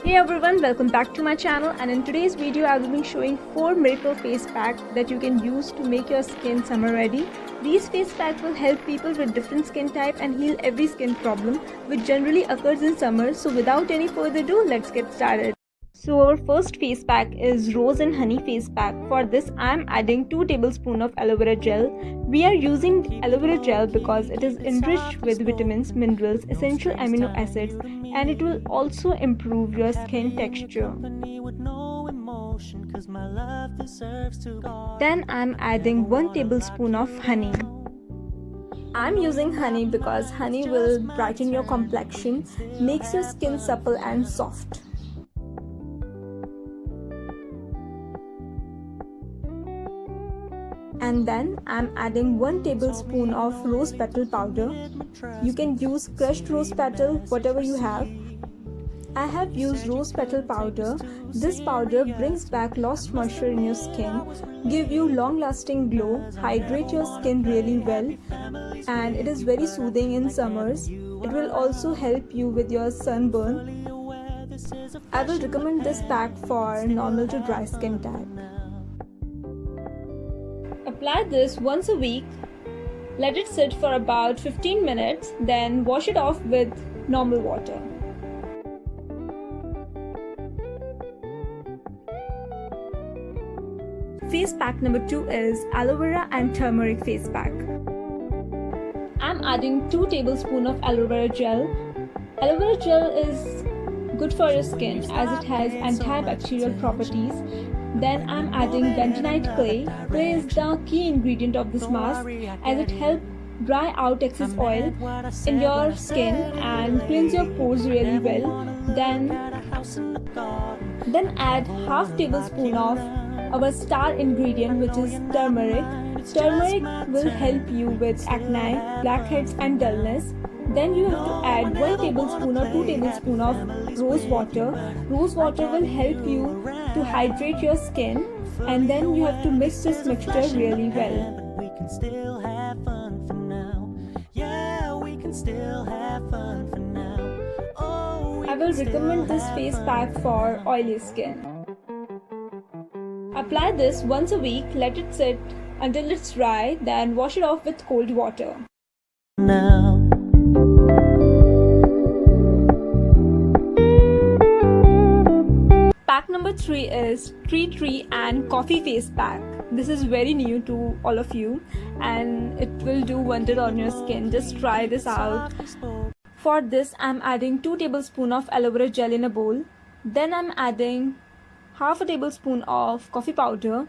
Hey everyone, welcome back to my channel, and in today's video I will be showing 4 miracle face packs that you can use to make your skin summer ready. These face packs will help people with different skin type and heal every skin problem which generally occurs in summer. So without any further ado, let's get started. So our first face pack is Rose and Honey face pack. For this I am adding 2 tablespoons of aloe vera gel. We are using aloe vera gel because it is enriched with vitamins, minerals, essential amino acids, and it will also improve your skin texture. Then I am adding 1 tablespoon of honey. I am using honey because honey will brighten your complexion, makes your skin supple and soft. And then I'm adding 1 tablespoon of rose petal powder. You can use crushed rose petal, whatever you have. I have used rose petal powder. This powder brings back lost moisture in your skin, give you long lasting glow, hydrate your skin really well, and it is very soothing in summers. It will also help you with your sunburn. I will recommend this pack for normal to dry skin type. Apply this once a week, let it sit for about 15 minutes, then wash it off with normal water. Face pack number 2 is aloe vera and turmeric face pack. I'm adding 2 tablespoons of aloe vera gel. Aloe vera gel is good for your skin as it has antibacterial properties. Then I'm adding bentonite clay. Clay is the key ingredient of this mask as it helps dry out excess oil in your skin and cleanse your pores really well. Then add half tablespoon of our star ingredient, which is turmeric. Turmeric will help you with acne, blackheads and dullness. Then you have to add 1 tablespoon or 2 tablespoons of rose water. Rose water will help you to hydrate your skin, and then you have to mix this mixture really well. I will recommend this face pack for oily skin. Apply this once a week, let it sit until it's dry, then wash it off with cold water. Pack number 3 is Tea Tree and Coffee face pack. This is very new to all of you and it will do wonder on your skin. Just try this out. For this I'm adding 2 tablespoons of aloe vera gel in a bowl. Then I'm adding half a tablespoon of coffee powder.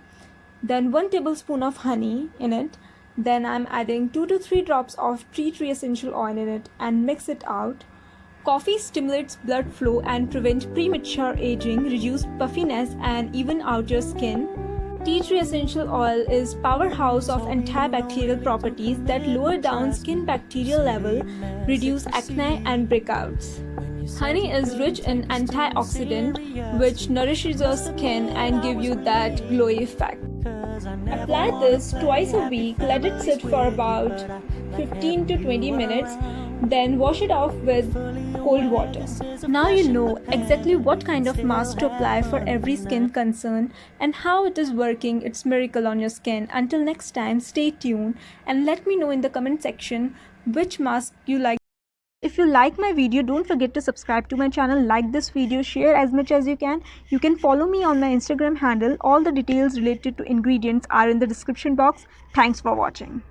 Then 1 tablespoon of honey in it. Then I'm adding 2 to 3 drops of tea tree essential oil in it and mix it out. Coffee stimulates blood flow and prevents premature aging, reduce puffiness and even out your skin. Tea tree essential oil is powerhouse of antibacterial properties that lower down skin bacterial level, reduce acne and breakouts. Honey is rich in antioxidant which nourishes your skin and give you that glowy effect. Apply this twice a week, let it sit for about 15 to 20 minutes, then wash it off with cold water. Now you know exactly what kind of mask to apply for every skin concern and how it is working its miracle on your skin. Until next time, stay tuned and let me know in the comment section which mask you like. If you like my video, don't forget to subscribe to my channel, like this video, share as much as you can. You can follow me on my Instagram handle. All the details related to ingredients are in the description box. Thanks for watching.